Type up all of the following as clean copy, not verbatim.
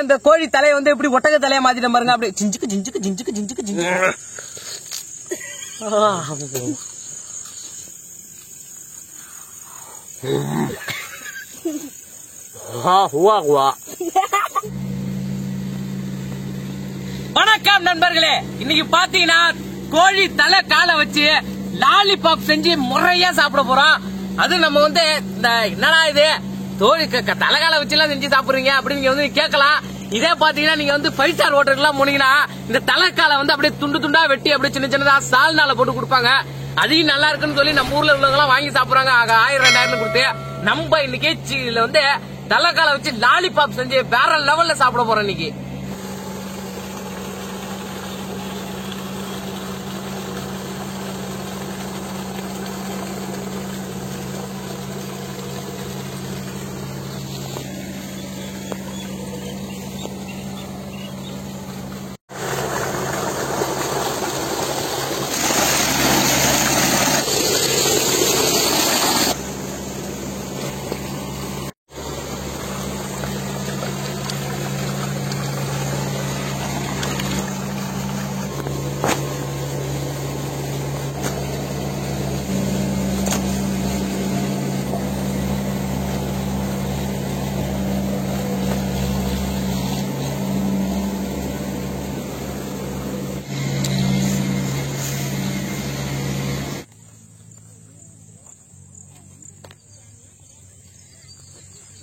இந்த கோழி தலையை வந்து எப்படி ஒட்டக தலையா மாத்திட்டு பாருங்க. அப்படியே ஜிஞ்சுக்கு ஜிஞ்சுக்கு ஜிஞ்சுக்கு ஜிஞ்சுக்கு ஜிஞ்சுக்கு. வணக்கம் நண்பர்களே, இன்னைக்கு பாத்தீங்கன்னா கோழி தலை காலை வச்சு லாலிபாப் செஞ்சு முறையா சாப்பிட போறோம். அது நம்ம வந்து இந்த என்னடா இது கோழி தலைகால வச்சு எல்லாம் செஞ்சு சாப்பிடுறீங்க அப்படின்னு நீங்க வந்து கேட்கலாம். இதே பாத்தீங்கன்னா நீங்க வந்து 5 ஸ்டார் ஹோட்டலுக்கு எல்லாம் போனீங்கன்னா இந்த தலைக்காலை வந்து அப்படியே துண்டு துண்டா வெட்டி அப்படியே சின்ன சின்னதா சால்னால போட்டு கொடுப்பாங்க. அதையும் நல்லா இருக்குன்னு சொல்லி நம்ம ஊர்ல உள்ளவங்க எல்லாம் வாங்கி சாப்பிடுறாங்க. 1000-2000 கொடுத்து நம்ம இன்னைக்கு இதுல வந்து தலைக்காலை வச்சு லாலிபாப் செஞ்சு வேற லெவல்ல சாப்பிட போறோம் இன்னைக்கு.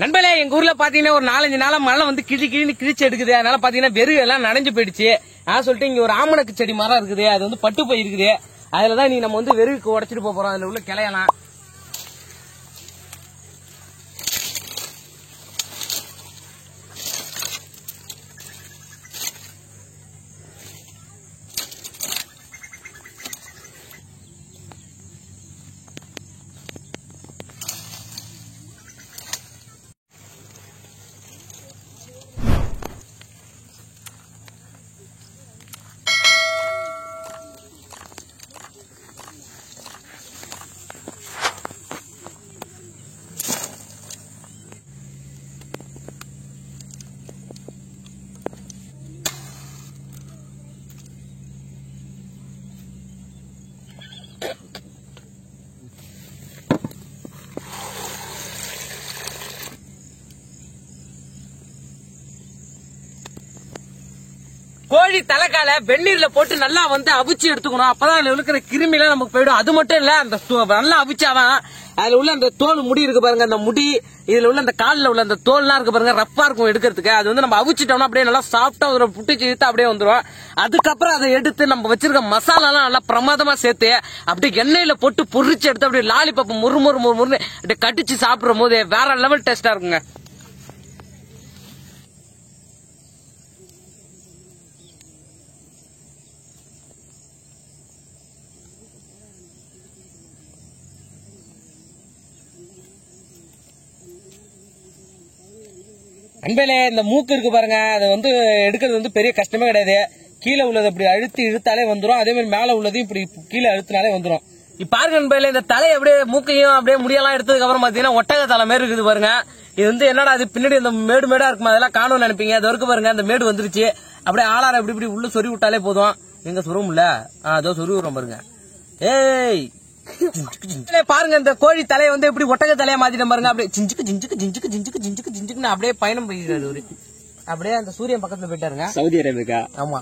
நண்பர்களே, எங்க ஊர்ல பாத்தீங்கன்னா ஒரு 4-5 நாளா மழை வந்து கிழிச்சு எடுக்குது. அதனால பாத்தீங்கன்னா வெறு எல்லாம் நனைஞ்சு போயிடுச்சு. அதான் சொல்லிட்டு இங்க ஒரு ஆமணக்கு செடி மரம் இருக்குது, அது வந்து பட்டு போய் இருக்குது. அதுலதான் நீ நம்ம வந்து வெறுக்கு உடைச்சிட்டு போறோம். அதுல உள்ள கிளையலாம் கோழி தலைக்கால வெந்நீர்ல போட்டு நல்லா வந்து அவிச்சு எடுத்துக்கணும். அப்பதான் அதுல இருக்கிற கிருமி எல்லாம் நமக்கு போயிடும். அது மட்டும் இல்ல, அந்த நல்லா அவிச்சாதான் அதுல உள்ள அந்த தோல் முடி இருக்கு பாருங்க, அந்த முடி இதுல உள்ள அந்த காலில் உள்ள அந்த தோல் எல்லாம் இருக்கு பாருங்க, ரப்பா இருக்கும் எடுக்கிறதுக்கு. அது வந்து நம்ம அவிச்சிட்டோம்னா அப்படியே நல்லா சாஃப்டா ஒரு புட்டிச்சு இழுத்து அப்படியே வந்துடும். அதுக்கப்புறம் அதை எடுத்து நம்ம வச்சிருக்க மசாலா எல்லாம் நல்லா பிரமாதமா சேர்த்து அப்படியே எண்ணெயில போட்டு பொரிச்சு எடுத்து அப்படியே லாலிபாப் முறுமுறுன்னு அப்படியே கடிச்சு சாப்பிடும் போது வேற லெவல் டேஸ்டா இருக்குங்க. அன்பேலே, இந்த மூக்கு இருக்கு பாருங்க, அது வந்து எடுக்கிறது வந்து பெரிய கஷ்டமே கிடையாது. கீழே உள்ளது இப்படி அழுத்தி இழுத்தாலே வந்துடும். அதே மாதிரி மேல உள்ளதையும் இப்படி கீழே அழுத்தினாலே வந்துடும். இப்ப பாருங்க அன்பேலே, இந்த தலை அப்படியே மூக்கையும் அப்படியே முடியெல்லாம் எடுத்ததுக்கு அப்புறம் பாத்தீங்கன்னா ஒட்டக தலை மாதிரி இருக்குது பாருங்க. இது வந்து என்னடா அது பின்னாடி இந்த மேடா இருக்குமா, அதெல்லாம் காணும்னு நினைப்பீங்க. அது வரைக்கும் பாருங்க அந்த மேடு வந்துருச்சு. அப்படியே ஆளார இப்படி இப்படி உள்ள சொறி விட்டாலே போதும். எங்க சொருவும் இல்ல, அதோ சொருவி விடுறோம் பாருங்க. ஏய் பாருங்க, இந்த கோழி தலையை வந்து எப்படி ஒட்டக தலையா மாத்திட்டு பாருங்க. அப்படியே ஜிஞ்சுக்கு ஜிஞ்சுக்கு ஜிஞ்சுக்கு ஜிஞ்சுக்கு ஜிஞ்சுக்கு ஜிஞ்சுக்கு அப்படியே பயணம் போயிருக்காரு. அப்படியே அந்த சூரியன் பக்கத்துல போயிட்டாருங்க, சவுதி அரேபியா. ஆமா,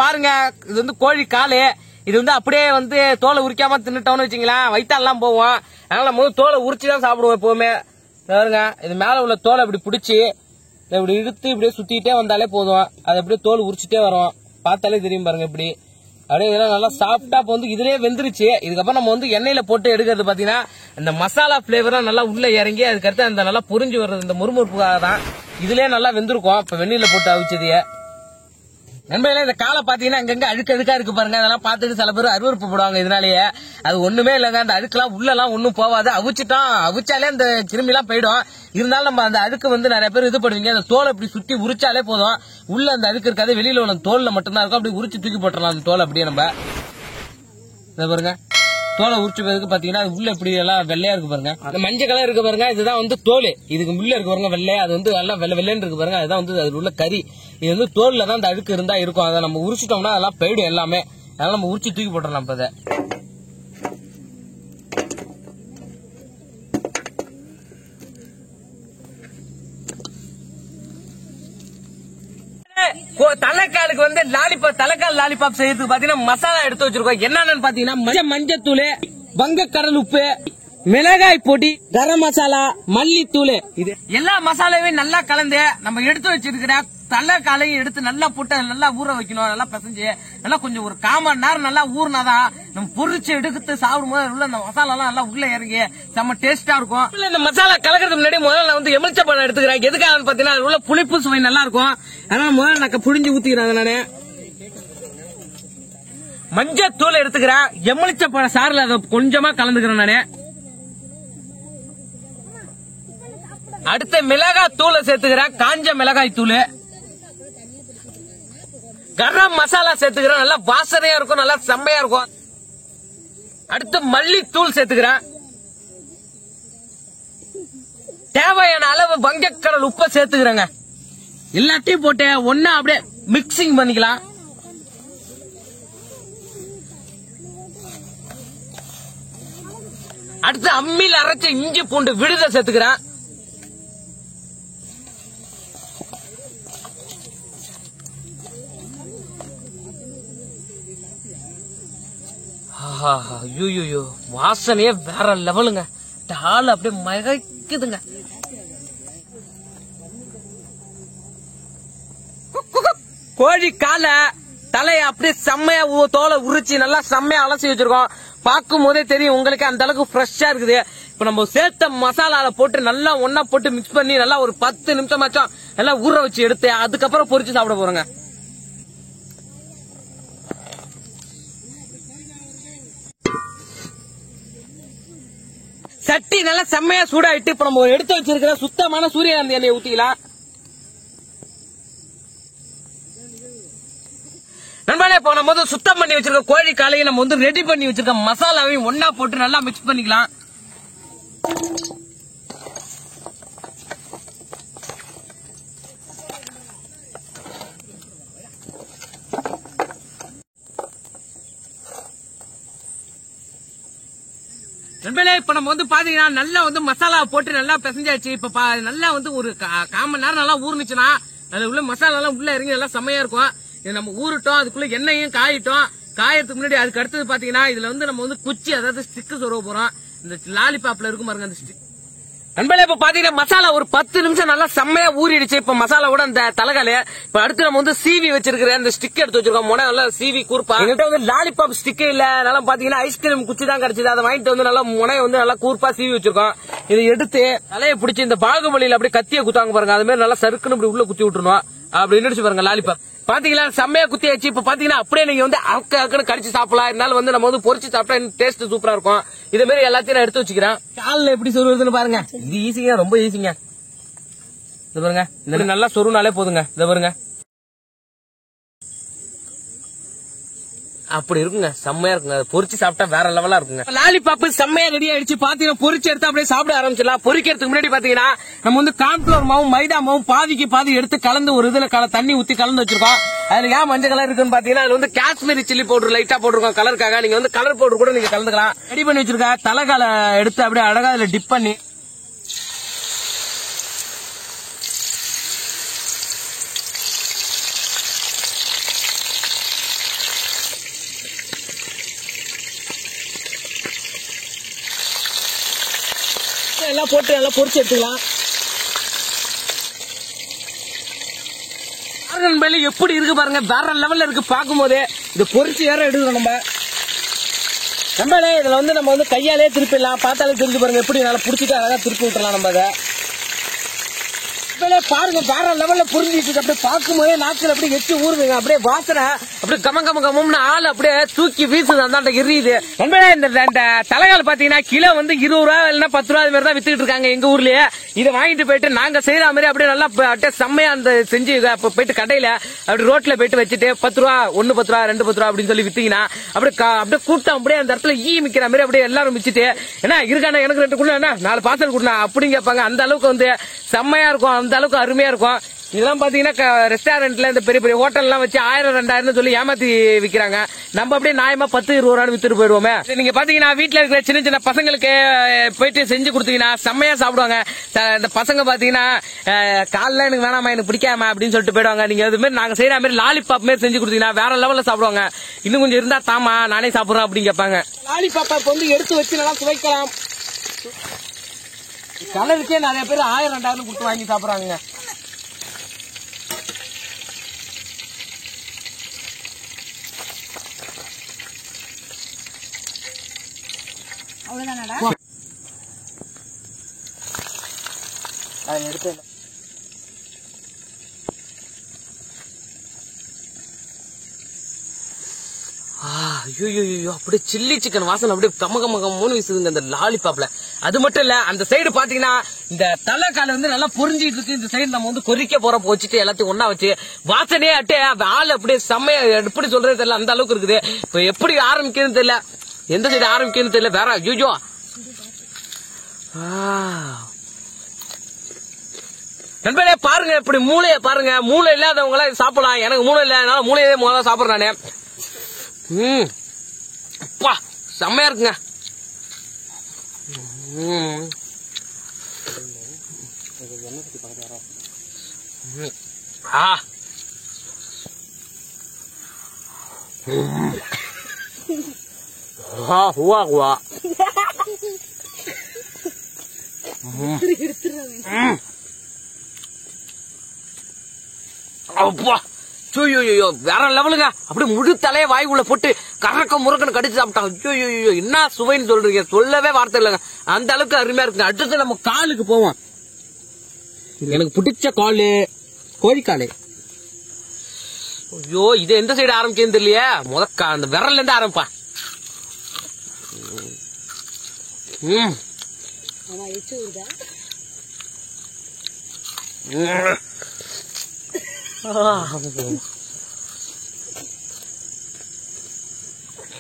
பாருங்க இது வந்து கோழி காலு. இது வந்து அப்படியே வந்து தோலை உரிக்காம தின்னுட்டோம்னு வச்சுங்களேன், வயித்தாலாம் போவோம். அதனால நம்ம தோலை உரிச்சுதான் சாப்பிடுவோம் எப்பவுமே. பாருங்க, இது மேல உள்ள தோலை இப்படி பிடிச்சி இப்படி இழுத்து இப்படியே சுத்திட்டே வந்தாலே போதும். அது அப்படியே தோல் உரிச்சுட்டே வரும். பார்த்தாலே தெரியும் பாருங்க. இப்படி அப்படியே இதெல்லாம் நல்லா சாப்பிட்டா வந்து இதுலயே வெந்துருச்சு. இதுக்கப்புறம் நம்ம வந்து எண்ணெயில போட்டு எடுக்கிறது பாத்தீங்கன்னா இந்த மசாலா பிளேவரா நல்லா உள்ள இறங்கி அதுக்கடுத்து அந்த நல்லா புரிஞ்சு வர்றது இந்த முறுமுறுப்புக்காக தான். இதுலயே நல்லா வெந்திருக்கும். இப்ப வெந்நீர்ல போட்டு அவிச்சதையே நண்பர்களே, இந்த காலை பாத்தீங்கன்னா அங்கங்க அழுக்கா இருக்கு பாருங்க. அதெல்லாம் பார்த்துட்டு சில பேர் அருவருப்பு போடுவாங்க. இதனாலேயே அது ஒண்ணுமே இல்லைங்க. அந்த அழுக்கெல்லாம் உள்ளெல்லாம் ஒண்ணும் போவாது. அவிச்சாலே அந்த கிருமி எல்லாம் போயிடும். இருந்தாலும் நம்ம அந்த அழுக்கு வந்து நிறைய பேர் இது பண்ணுவீங்க. அந்த தோலை இப்படி சுத்தி உரிச்சாலே போதும். உள்ள அந்த அழுக்கு இருக்காது, வெளியில உள்ள தோல்ல மட்டும்தான் இருக்கும். அப்படி உரிச்சு தூக்கி போட்டுறலாம் அந்த தோலை அப்படியே. நம்ம இதை பாருங்க, தோலை உரிச்சுக்கிறதுக்கு பாத்தீங்கன்னா உள்ள இப்படி எல்லாம் வெள்ளையா இருக்கு பாருங்க. அந்த மஞ்சள் கலர் இருக்கு பாருங்க, இதுதான் வந்து தோல். இதுக்கு உள்ள இருக்கு பாருங்க வெள்ளையா, அது வந்து எல்லாம் வெள்ளைன்னு இருக்கு பாருங்க, அதுதான் வந்து அதுல உள்ள கறி. இது வந்து தோல்ல தான் அந்த அழுக்கு இருந்தா இருக்கும். அதை நம்ம உரிச்சிட்டோம்னா அதெல்லாம் போயிடும் எல்லாமே. அதனால நம்ம உரிச்சு தூக்கி போட்டுறலாம். இப்ப அதை தலைக்காலுக்கு வந்து லாலிபாப், தலைக்கால் லாலிபாப் செய்யறதுக்கு பாத்தீங்கன்னா மசாலா எடுத்து வச்சிருக்கோம். என்னன்னு பாத்தீங்கன்னா மஞ்சத்தூள், வங்கக்கடல் உப்பு, மிளகாய் பொடி, கரம் மசாலா, மல்லித்தூள், இது எல்லா மசாலாவையும் நல்லா கலந்து நம்ம எடுத்து வச்சிருக்கிற தலைக்காலையும் எடுத்து நல்லா போட்டு நல்லா ஊற வைக்கணும். நல்லா பிசைஞ்சு நல்லா கொஞ்சம் ஒரு 1/4 மணி நேரம் நல்லா ஊறினாதான் நம்ம பொரிச்சு எடுத்து சாப்பிடும் போது உள்ள இந்த மசாலா எல்லாம் நல்லா உள்ள இறங்கி செம்ம டேஸ்டா இருக்கும். இந்த மசாலா கலக்கிறதுக்கு முன்னாடி முதல்ல நான் வந்து எலுமிச்சை பழம் எடுத்துக்கிறேன். எதுக்காக பாத்தீங்கன்னா உள்ள புளிப்பு சுவை நல்லா இருக்கும். அதனால முதல்ல நான் புழிஞ்சு ஊத்திக்கிறேன். நானு மஞ்சள் தூள் எடுத்துக்கிறேன், எலுமிச்சை பழம் சாறுல அதை கொஞ்சமா கலந்துக்கிறேன். நானு அடுத்த மிளகாய் தூளை சேர்த்துக்கிறேன், காஞ்ச மிளகாய் தூள், கரம் மசாலா சேர்த்துக்கிறேன், நல்லா வாசனையா இருக்கும், நல்லா செம்மையா இருக்கும். அடுத்து மல்லித்தூள் சேர்த்துக்கிறேன், தேவையான அளவு வங்கக்கடல் உப்பை சேர்த்துக்கிறேங்க. எல்லாத்தையும் போட்டு ஒன்னா அப்படியே மிக்சிங் பண்ணிக்கலாம். அடுத்து அம்மியில் அரைச்ச இஞ்சி பூண்டு விழுத சேர்த்துக்கிறேன். ஐயோ வாசனையே வேற லெவலுங்க. ஆள் அப்படியே மயக்குதுங்க. கோழி காலை தலையை அப்படியே செம்மையா தோலை உரிச்சு நல்லா செம்மையா அலசி வச்சிருக்கோம். பார்க்கும் போதே தெரியும் உங்களுக்கு அந்த அளவுக்கு ஃப்ரெஷ்ஷா இருக்குது. இப்ப நம்ம சேர்த்த மசாலால போட்டு நல்லா ஒன்னா போட்டு மிக்ஸ் பண்ணி நல்லா ஒரு 10 நிமிஷமாச்சும் நல்லா ஊற வச்சு எடுத்து அதுக்கப்புறம் பொரிச்சு சாப்பிட போறோங்க. சட்டி நல்லா செம்மையா சூடாயிட்டு இப்ப நம்ம எடுத்து வச்சிருக்கிற சுத்தமான சூரியகாந்தி எண்ணெயை ஊத்திக்கலாம். நண்பனே இப்ப நம்ம வந்து சுத்தம் பண்ணி வச்சிருக்க கோழி காலையை நம்ம வந்து ரெடி பண்ணி வச்சிருக்க மசாலாவையும் ஒன்னா போட்டு நல்லா மிக்ஸ் பண்ணிக்கலாம். நண்பனே இப்ப நம்ம வந்து பாத்தீங்கன்னா நல்லா வந்து மசாலா போட்டு நல்லா பிசைஞ்சாச்சு. இப்ப நல்லா வந்து ஒரு 1/4 மணி நேரம் நல்லா ஊர்னுச்சுன்னா அது உள்ள மசாலா எல்லாம் உள்ள இறங்கி நல்லா செம்மையா இருக்கும். நம்ம ஊருட்டோம், அதுக்குள்ள எண்ணெயும் காயிட்டோம். காயறதுக்கு முன்னாடி அதுக்கு அடுத்தது பாத்தீங்கன்னா இதுல வந்து நம்ம வந்து குச்சி, அதாவது ஸ்டிக் சொருவ போறோம். இந்த லாலிபாப்ல இருக்கும் பாருங்க அந்த ஸ்டிக். நண்பர்களே இப்ப பாத்தீங்கன்னா மசாலா ஒரு 10 நிமிஷம் நல்லா செம்மையா ஊறிடுச்சு. இப்ப மசாலாவோட அந்த தலைகால இப்ப அடுத்து நம்ம வந்து சீவி வச்சிருக்கிற அந்த ஸ்டிக் எடுத்து வச்சிருக்கோம். முனை நல்லா சீவி கூர்ப்பா. எங்கிட்ட வந்து லாலிபாப் ஸ்டிக் இல்ல, நல்லா பாத்தீங்கன்னா ஐஸ்கிரீம் குச்சி தான் கிடைச்சது. அதை வாங்கிட்டு வந்து நல்லா முனை வந்து நல்லா கூர்ப்பா சீவி வச்சிருக்கோம். இதை எடுத்து தலையை பிடிச்சி இந்த பாகுபலியில அப்படியே கத்திய குத்தாங்க பாருங்க, அது மாதிரி நல்லா சறுக்குன்னு இப்படி உள்ள குத்தி விட்டுருணும். அப்படி நினைச்சு பாருங்க லாலிபாப் பாத்தீங்களா செம்மையா குத்தி வச்சு. இப்ப பாத்தீங்கன்னா அப்படியே நீங்க வந்து அக்கன்னு கடிச்சு சாப்பிடலாம். இருந்தாலும் வந்து நம்ம வந்து பொரிச்சு சாப்பிட்டா டேஸ்ட் சூப்பரா இருக்கும். இதே மாதிரி எல்லாத்தையும் நான் எடுத்து வச்சுக்கிறேன். காலில் எப்படி சொருவுறதுன்னு பாருங்க, இது ஈஸிங்க, ரொம்ப ஈஸிங்க. இது பாருங்க, இந்த நல்லா சொருனாலே போதுங்க. இதை பாருங்க அப்படி இருக்குங்க, செம்மையா இருக்குங்க. பொரிச்சு சாப்பிட்டா வேற லெவலா இருக்குங்க. லாலிபாப் செம்மையா ரெடி ஆயிடுச்சு. பாத்தீங்கன்னா பொரிச்சு எடுத்து அப்படியே சாப்பிட ஆரம்பிச்சிடலாம். பொரிக்கிறதுக்கு முன்னாடி பாத்தீங்கன்னா நம்ம வந்து கார்ன்ஃபிளவர் மாவும் மைதா மாவும் பாதிக்கு பாதி எடுத்து கலந்து ஒரு இதுல தண்ணி ஊத்தி கலந்து வச்சிருக்கோம். அதுல ஏன் மஞ்சள் கலர் இருக்குன்னு பாத்தீங்கன்னா அதுல வந்து காஷ்மீரி சில்லி பவுடர் லைட்டா போட்டிருக்கோம் கலருக்காக. நீங்க வந்து கலர் பவுடர் கூட நீங்க கலந்துக்கலாம். ரெடி பண்ணி வச்சிருக்க தலைகால எடுத்து அப்படியே அழகா அதுல டிப் பண்ணி எல்லாம் போட்டு நல்லா பொரிச்சு எடுத்துக்கலாம். எப்படி இருக்கு பாருங்க, வேற லெவல்ல இருக்கு பார்க்கும் போதே. இது பொரிச்சு வேற எடுக்கணும் நம்மளே. இதுல வந்து நம்ம வந்து கையாலே திருப்பிடலாம். பார்த்தாலே தெரிஞ்சு பாருங்க, எப்படி நல்லா புடிச்சிட்டு அழகா திருப்பி விட்டுலாம். நம்ம அதை பாருங்க வேற லெவல்ல புரிஞ்சிட்டு அப்படியே பார்க்கும்போது நாக்கில் அப்படியே எச்சு ஊறுதுங்க. அப்படியே வாசனை அப்படியே கமன்னு ஆள் அப்படியே தூக்கி வீசுது, அந்தாண்ட எரியுது. இந்த தலைகால் பாத்தீங்கன்னா கிலோ வந்து 20 ரூபா இல்லைன்னா 10 ரூபா மாதிரி தான் வித்துக்கிட்டு இருக்காங்க எங்க ஊர்லயே. இதை வாங்கிட்டு போயிட்டு நாங்க செய்யற மாதிரி அப்படியே நல்லா அப்படியே செம்மையா அந்த செஞ்சு போயிட்டு கடையில அப்படி ரோட்ல போயிட்டு வச்சுட்டு 10 ரூபா 1 10 ரூபா 2 10 ரூபா அப்படின்னு சொல்லி வித்தீங்கன்னா அப்படியே கூட்டம் அப்படியே அந்த இடத்துல மிக்கிற மாதிரி அப்படியே எல்லாரும் மிச்சிட்டு என்ன இருக்கானா எனக்கு 2 குள்ள என்ன 4 பார்சல் கொடுனா அப்படின்னு கேட்பாங்க. அந்த அளவுக்கு வந்து செம்மையா இருக்கும், அந்த அளவுக்கு அருமையா இருக்கும். இதெல்லாம் பாத்தீங்கன்னா ரெஸ்டாரண்ட்ல இந்த பெரிய பெரிய ஹோட்டல் எல்லாம் வச்சு 1000 2000 சொல்லி ஏமாத்தி விக்கிறாங்க. நம்ம அப்படியே நியாயமா 10 20 ரூபா வித்துட்டு போயிருவோமே. நீங்க பாத்தீங்கன்னா வீட்டுல இருக்கிற சின்ன சின்ன பசங்களுக்கு போயிட்டு செஞ்சு கொடுத்தீங்கன்னா செம்மையா சாப்பிடுவாங்க. இந்த பசங்க பாத்தீங்கன்னா காலைல எனக்கு வேணாமா எனக்கு பிடிக்காம அப்படின்னு சொல்லிட்டு போயிடுவாங்க. நீங்க அது மாதிரி நாங்க செய்யற மாதிரி லாலிபாப் மாதிரி செஞ்சு கொடுத்தீங்கன்னா வேற லெவல்ல சாப்பிடுவாங்க. இன்னும் கொஞ்சம் இருந்தா தாமா நானே சாப்பிடுறேன் அப்படின்னு கேட்பாங்க. லாலிபாப்பா வந்து எடுத்து வச்சு நல்லா சுவைக்கலாம். கலருக்கே நிறைய பேர் 1000 2000 கொடுத்து வாங்கி சாப்பிடுறாங்க. எடுத்து ஐயோ அப்படியே சில்லி சிக்கன் வாசனை அப்படியே கமகமகம்னு வீசுதுங்க அந்த லாலிபாப்ல. அது மட்டும் இல்ல அந்த சைடு பாத்தீங்கன்னா இந்த தலைக்கால வந்து நல்லா பொரிஞ்சிட்டு இருக்கு. இந்த சைடு நம்ம வந்து கொதிக்க போறப்ப வச்சுட்டு எல்லாத்தையும் ஒன்னா வச்சு வாசனையே அட்டே ஆள் அப்படியே செம்மையா எப்படி சொல்றது தெரியல, அந்த அளவுக்கு இருக்குது. இப்ப எப்படி ஆரம்பிக்கிறதுன்னு தெரியல, எந்த சைடு ஆரம்பிக்கிறதுன்னு தெரியல. வேற ஐயோ நண்பரே பாருங்க இப்படி மூளைய பாருங்க. மூளை இல்லாதவங்க எல்லாம் சாப்பிடலாம், எனக்கு மூளை இல்ல, அதனால மூளையே முதல்ல சாப்பிடுறேன் நானு. அப்பா செம்மையா இருக்குங்க. அப்பா வேற லெவலுங்க. அப்படியே முழு தலைய வாய்க்குள்ள போட்டு கறக்க முறக்கன்னு கடிச்சு சாப்பிட்டாங்க. ஐயோ என்ன சுவைன்னு சொல்றீங்க, சொல்லவே வார்த்தை இல்லைங்க, அந்த அளவுக்கு அருமையா இருக்குங்க. அடுத்து நம்ம காலுக்கு போவோம். எனக்கு பிடிச்ச காலு கோழிக்காலு. ஐயோ இது எந்த சைடு ஆரம்பிக்குன்னு தெரியலையே, அந்த விரல்ல இருந்து ஆரம்பிப்பா.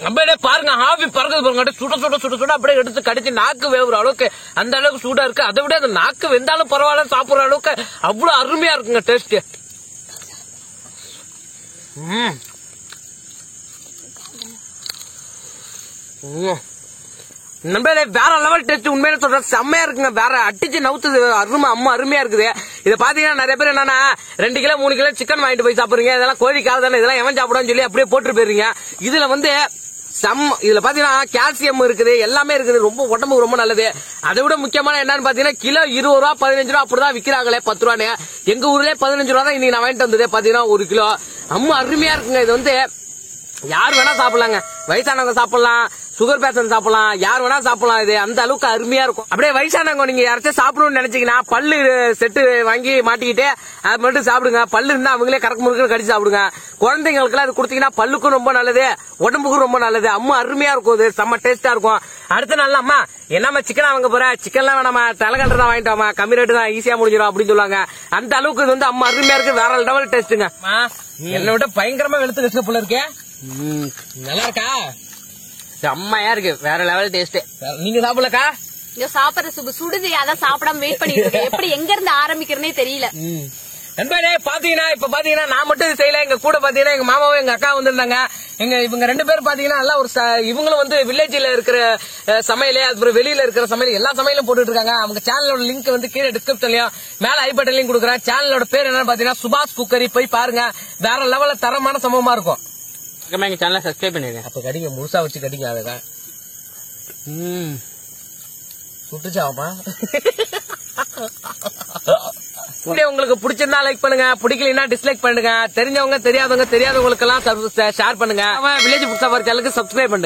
அப்படியே பாருங்க ஆவி பறக்குது பாருங்க. சுட சுட சுட சுட அப்படியே எடுத்து கடிச்சு நாக்கு வேவுற அளவுக்கு அந்த அளவுக்கு சூடா இருக்கு. அதை விட அந்த நாக்கு வெந்தாலும் பரவாயில்ல சாப்பிடுற அளவுக்கு அவ்வளவு அருமையா இருக்குங்க டேஸ்ட். நண்பர்களே வேற லெவல் டேஸ்ட், உண்மையில சொல்ற செம்மையா இருக்குங்க. வேற அடிச்சு நவுத்து அருமையா இருக்குது. இதை பாத்தீங்கன்னா நிறைய பேர் என்னன்னா 2 கிலோ 3 கிலோ சிக்கன் வாங்கிட்டு போய் சாப்பிடுறீங்க. இதெல்லாம் கோழிக்காக தானே, இதெல்லாம் எவன் சாப்பிடான்னு சொல்லி அப்படியே போட்டு போயிருங்க. இதுல வந்து இதுல பாத்தீங்கன்னா கால்சியம் இருக்குது, எல்லாமே இருக்குது, ரொம்ப உடம்புக்கு ரொம்ப நல்லது. அதை விட முக்கியமான என்னன்னு பாத்தீங்கன்னா கிலோ 20 ரூபா 15 ரூபா அப்படிதான் விக்கிறாங்களே, 10 ரூபான்னு. எங்க ஊர்லயே 15 ரூபா தான் இன்னைக்கு நான் வாங்கிட்டு வந்தது. பாத்தீங்கன்னா 1 கிலோ அருமையா இருக்குங்க. இது வந்து யார் வேணா சாப்பிடலாங்க, வயசானவங்க சாப்பிடலாம், சுகர் பேஷண்ட் சாப்பிடலாம், யார் வேணா சாப்பிடலாம். இது அந்த அளவுக்கு அருமையா இருக்கும். அப்படியே வயசானவங்க நீங்க யாராச்சும் சாப்பிடணும்னு நினைச்சீங்கன்னா பல்லு செட்டு வாங்கி மாட்டிக்கிட்டு அது மட்டும் சாப்பிடுங்க. பல்லு இருந்தா அவங்களே கறக்கு முறுக்கு கடிச்சு சாப்பிடுங்க. குழந்தைங்களுக்கு எல்லாம் அது கொடுத்தீங்கன்னா பல்லுக்கும் ரொம்ப நல்லது, உடம்புக்கும் ரொம்ப நல்லது. அருமையா இருக்கும், இது செம்ம டேஸ்டா இருக்கும். அடுத்த நாள் அம்மா என்னம்மா சிக்கன் வாங்க போற, சிக்கன் எல்லாம் வேணாமா தலைகண்டு தான் வாங்கிட்டு வாமா, கம்மி ரேட்டு தான் ஈஸியா முடிஞ்சிடும் அப்படின்னு சொல்லுவாங்க. அந்த அளவுக்கு இது வந்து அருமையா இருக்கு, வேற லெவல் டேஸ்ட்டுங்க. என்னை விட பயங்கரமா வெளுத்து வச்சு போல இருக்கே. நல்லா இருக்கா? செம்மையா இருக்கு, வேற லெவல் டேஸ்ட். நீங்க சாப்பிடலக்கா? சாப்பிடுற சுடுது, அதான் சாப்பிடாம வெயிட் பண்ணிட்டு இருக்கேன். எப்படி எங்க இருந்து ஆரம்பிக்கிறனே தெரியல. நண்பரே பாத்தீங்கன்னா இப்ப பாத்தீங்கன்னா நான் மட்டும் செய்யல, எங்க கூட பாத்தீங்கன்னா எங்க மாமாவும் எங்க அக்கா வந்திருந்தாங்க. இவங்க 2 பேரும் பாத்தீங்கன்னா நல்லா ஒரு இவங்களும் வந்து வில்லேஜ்ல இருக்கிற சமையலே, அப்புறம் வெளியில இருக்கிற சமையல் எல்லா சமையலும் போட்டுட்டு இருக்காங்க. அவங்க சேனலோட லிங்க் வந்து கீழே டிஸ்கிரிப்ஷன்லயும் மேல ஐ பட்டன்லயும் கொடுக்குறேன். சேனலோட பேர் என்னன்னு பாத்தீங்கன்னா சுபாஷ் குக்கரி, போய் பாருங்க, வேற லெவல்ல தரமான சம்பவமா இருக்கும். எங்க சேனலை சப்ஸ்கிரைப் பண்ணிருங்க. அப்ப கடிங்க, முழுசா வச்சு கடிங்க. அதுதான் சுட்டுச்சாமா. உங்களுக்கு பிடிச்சிருந்தா லைக் பண்ணுங்க, பிடிக்கலன்னா டிஸ்லைக் பண்ணுங்க. தெரிஞ்சவங்க தெரியாதவங்களுக்கு எல்லாம் ஷேர் பண்ணுங்க. வில்லேஜ் ஃபுட் சஃபாரி சேனலுக்கு சப்ஸ்கிரைப் பண்ணுங்க.